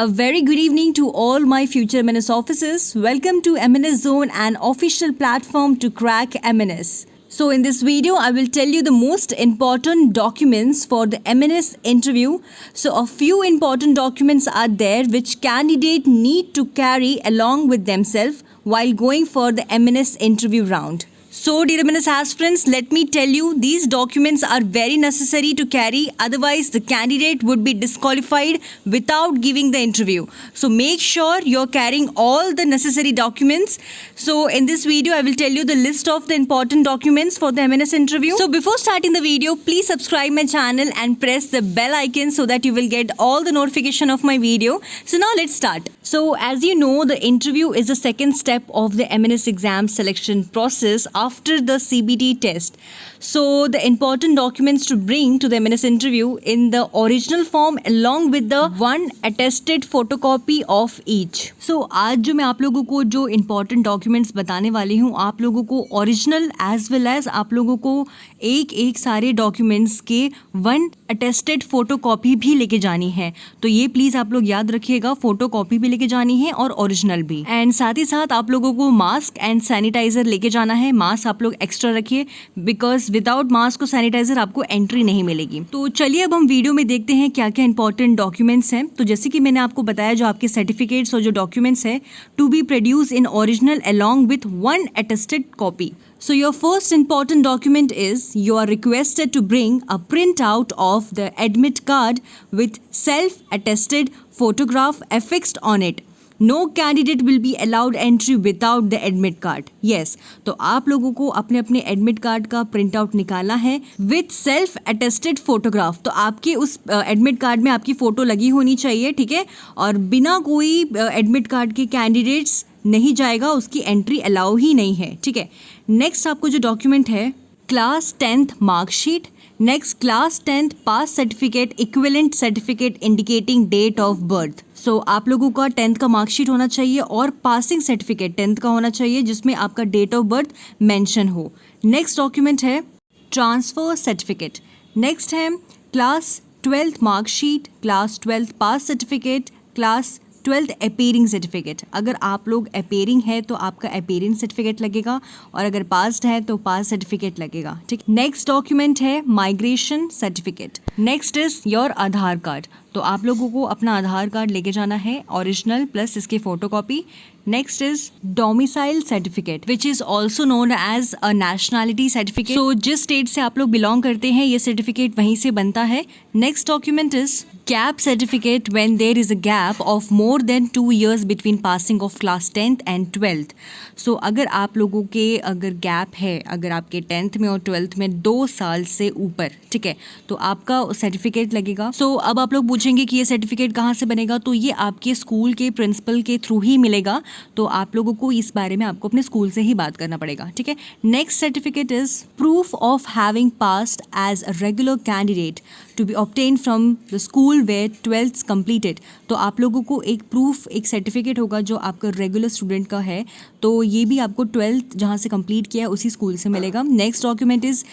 A very good evening to all my future MNS officers. Welcome to MNS Zone, an official platform to crack MNS. So in this video, I will tell you the most important documents for the MNS interview. So a few important documents are there which candidate need to carry along with themselves while going for the MNS interview round. So dear MNS aspirants, let me tell you, these documents are very necessary to carry, otherwise the candidate would be disqualified without giving the interview. So make sure you're carrying all the necessary documents. So in this video, I will tell you the list of the important documents for the MNS interview. So before starting the video, please subscribe my channel and press the bell icon so that you will get all the notification of my video. So now let's start. So as you know, the interview is the second step of the MNS exam selection process after the CBT test. So the important documents to bring to the MNS interview in the original form along with the one attested photocopy of each. So आज जो मैं आप लोगों को जो important documents बताने वाली हूँ, आप लोगों को original as well as आप लोगों को एक सारे documents के one attested photocopy भी लेके जानी है. तो ये प्लीज़ आप लोग याद रखिएगा, photocopy भी लेके जानी है और original भी. एंड साथ ही साथ आप लोगों को मास्क एंड सैनिटाइजर लेके जाना है. मास्क आप लोग एक्स्ट्रा रखिए बिकॉज विदाउट मास्क और सैनिटाइजर आपको एंट्री नहीं मिलेगी. तो चलिए अब हम वीडियो में देखते हैं क्या क्या इंपॉर्टेंट डॉक्यूमेंट्स हैं. तो जैसे कि मैंने आपको बताया, जो आपके सर्टिफिकेट्स और जो डॉक्यूमेंट्स है to be produce in original along with one attested copy. So your first important document is you are requested to bring a printout of the admit card with self-attested photograph affixed on it. No candidate will be allowed entry without the admit card. Yes, तो आप लोगों को अपने अपने admit card का print out निकालना है with self attested photograph. तो आपके उस admit card में आपकी फ़ोटो लगी होनी चाहिए, ठीक है. और बिना कोई admit card के कैंडिडेट्स नहीं जाएगा, उसकी एंट्री अलाउ ही नहीं है, ठीक है. नेक्स्ट आपको जो डॉक्यूमेंट है, class 10th marksheet. Next class 10th pass certificate equivalent certificate indicating date of birth. So आप लोगों का 10th का मार्कशीट होना चाहिए और पासिंग सर्टिफिकेट 10th का होना चाहिए जिसमें आपका डेट ऑफ बर्थ मेंशन हो. नेक्स्ट डॉक्यूमेंट है ट्रांसफ़र सर्टिफिकेट. नेक्स्ट है class 12th marksheet, class 12th pass certificate, class 12th appearing certificate. अगर आप लोग अपीयरिंग है तो आपका अपीयरिंग सर्टिफिकेट लगेगा और अगर पास्ड है तो पास सर्टिफिकेट लगेगा, ठीक. नेक्स्ट डॉक्यूमेंट है migration certificate. Next is your Aadhaar card. तो आप लोगों को अपना आधार कार्ड लेके जाना है, ओरिजिनल प्लस इसके photocopy. Next is domicile certificate which is also known as a nationality certificate. So जिस स्टेट से आप लोग बिलोंग करते हैं ये सर्टिफिकेट वहीं से बनता है. Next document is gap certificate when there is a gap of more than 2 years between passing of class 10th and 12th. So अगर आप लोगों के अगर गैप है, अगर आपके 10th में और 12th में 2 साल से ऊपर, ठीक है, तो आपका सर्टिफिकेट लगेगा. सो अब आप लोग पूछेंगे कि ये सर्टिफिकेट कहाँ से बनेगा, तो ये आपके स्कूल के प्रिंसिपल के थ्रू ही मिलेगा. तो आप लोगों को इस बारे में आपको अपने स्कूल से ही बात करना पड़ेगा, ठीक है. Next certificate is proof of having passed as a regular candidate to be obtain from the school where 12th completed. तो आप लोगों को एक प्रूफ, एक सर्टिफिकेट होगा जो आपका रेगुलर स्टूडेंट का है, तो ये भी आपको 12th जहाँ से कंप्लीट किया है उसी स्कूल से मिलेगा. Next document is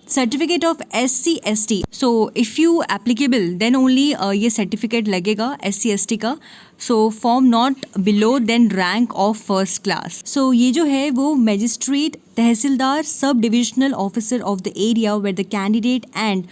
certificate of SC/ST. So if you applicable then only ये सर्टिफिकेट लगेगा SC/ST का. So form not below then rank of first class. So ये जो है वो magistrate, tehsildar, sub divisional officer of the area where the candidate and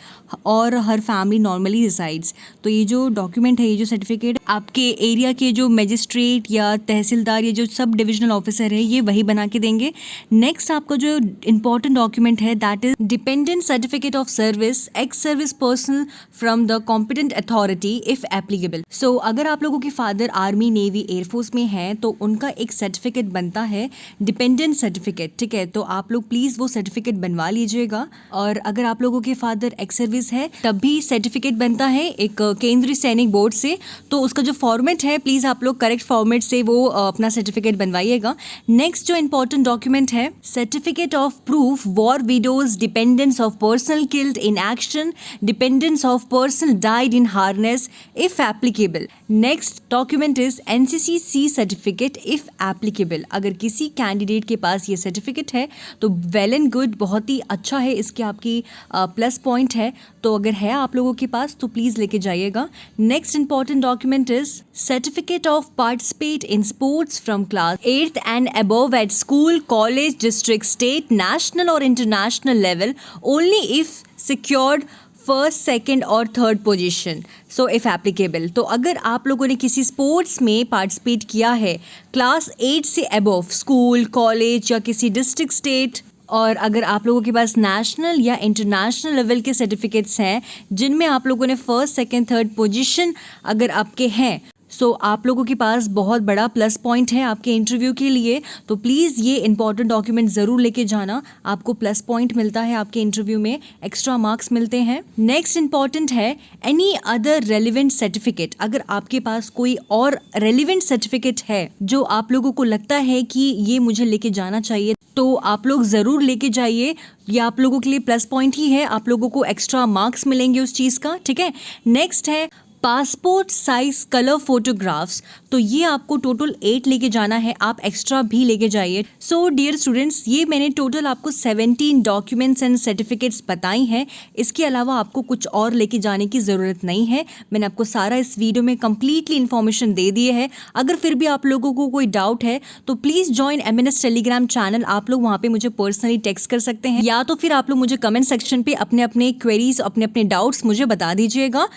और हर family normally resides. तो ये जो डॉक्यूमेंट है, ये जो सर्टिफिकेट, आपके एरिया के जो मजिस्ट्रेट या तहसीलदार या जो सब डिविजनल ऑफिसर है ये वही बना के देंगे. नेक्स्ट आपका जो इंपॉर्टेंट डॉक्यूमेंट है that is dependent certificate of service ex service person from the competent authority if applicable. So अगर आप लोगों के फादर आर्मी, नेवी, एयरफोर्स में हैं तो उनका एक सर्टिफिकेट बनता है डिपेंडेंट सर्टिफिकेट, ठीक है. तो आप लोग प्लीज़ वो सर्टिफिकेट बनवा लीजिएगा. और अगर आप लोगों के फादर एक्स सर्विस है तब भी सर्टिफिकेट बनता है एक केंद्रीय सैनिक बोर्ड से. तो उसका जो फॉर्मेट है प्लीज़ आप लोग करेक्ट फॉर्मेट से वो अपना सर्टिफिकेट बनवाइएगा. नेक्स्ट जो इंपॉर्टेंट डॉक्यूमेंट है certificate of proof war widows, dependents of person killed in action, dependents of person died in harness if applicable. Next document is NCC certificate if applicable. अगर किसी candidate के पास ये certificate है तो well and good, बहुत ही अच्छा है, इसके आपकी प्लस पॉइंट है। तो अगर है आप लोगों के पास तो प्लीज़ लेके जाइएगा। Next important document is certificate of participate in sports from class 8th and above at school, college, district, state, national और international level only if secured first, second और third position, so if applicable. तो अगर आप लोगों ने किसी sports में participate किया है क्लास 8 से अबव, स्कूल, कॉलेज या किसी डिस्ट्रिक्ट, स्टेट, और अगर आप लोगों के पास नेशनल या इंटरनेशनल लेवल के सर्टिफिकेट्स हैं जिनमें आप लोगों ने फर्स्ट, सेकेंड, थर्ड पोजीशन अगर आपके हैं, सो आप लोगों के पास बहुत बड़ा प्लस पॉइंट है आपके इंटरव्यू के लिए। तो प्लीज़ ये इंपॉर्टेंट डॉक्यूमेंट ज़रूर लेके जाना, आपको प्लस पॉइंट मिलता है आपके इंटरव्यू में, एक्स्ट्रा मार्क्स मिलते हैं। नेक्स्ट इंपॉर्टेंट है एनी अदर रेलिवेंट सर्टिफिकेट। अगर आपके पास कोई और रेलिवेंट सर्टिफिकेट है जो आप लोगों को लगता है कि ये मुझे लेके जाना चाहिए, तो आप लोग ज़रूर लेके जाइए। ये आप लोगों के लिए प्लस पॉइंट ही है, आप लोगों को एक्स्ट्रा मार्क्स मिलेंगे उस चीज़ का, ठीक है। नेक्स्ट है पासपोर्ट साइज कलर फोटोग्राफ्स। तो ये आपको टोटल 8 लेके जाना है, आप एक्स्ट्रा भी लेके जाइए। सो डियर स्टूडेंट्स, ये मैंने टोटल आपको 17 डॉक्यूमेंट्स एंड सर्टिफिकेट्स बताई हैं। इसके अलावा आपको कुछ और लेके जाने की ज़रूरत नहीं है। मैंने आपको सारा इस वीडियो में कम्प्लीटली इन्फॉर्मेशन दे दी है। अगर फिर भी आप लोगों को कोई डाउट है तो please join MNS Telegram channel. आप लोग वहाँ पे मुझे पर्सनली टेक्स्ट कर सकते हैं, या तो फिर आप लोग मुझे कमेंट सेक्शन पे अपने अपने क्वेरीज, अपने अपने डाउट्स मुझे बता दीजिएगा।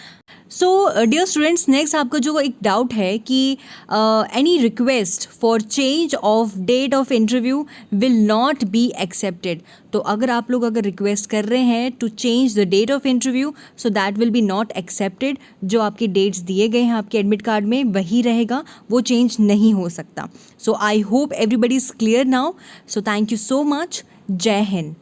सो डियर स्टूडेंट्स, नेक्स्ट आपका जो एक डाउट है कि any request for change of date of interview will not be accepted. तो अगर आप लोग रिक्वेस्ट कर रहे हैं to change the date of interview, so that will be not accepted. जो आपके डेट्स दिए गए हैं आपके एडमिट कार्ड में वही रहेगा, वो चेंज नहीं हो सकता। So I hope everybody is clear now. So thank you so much. जय हिंद।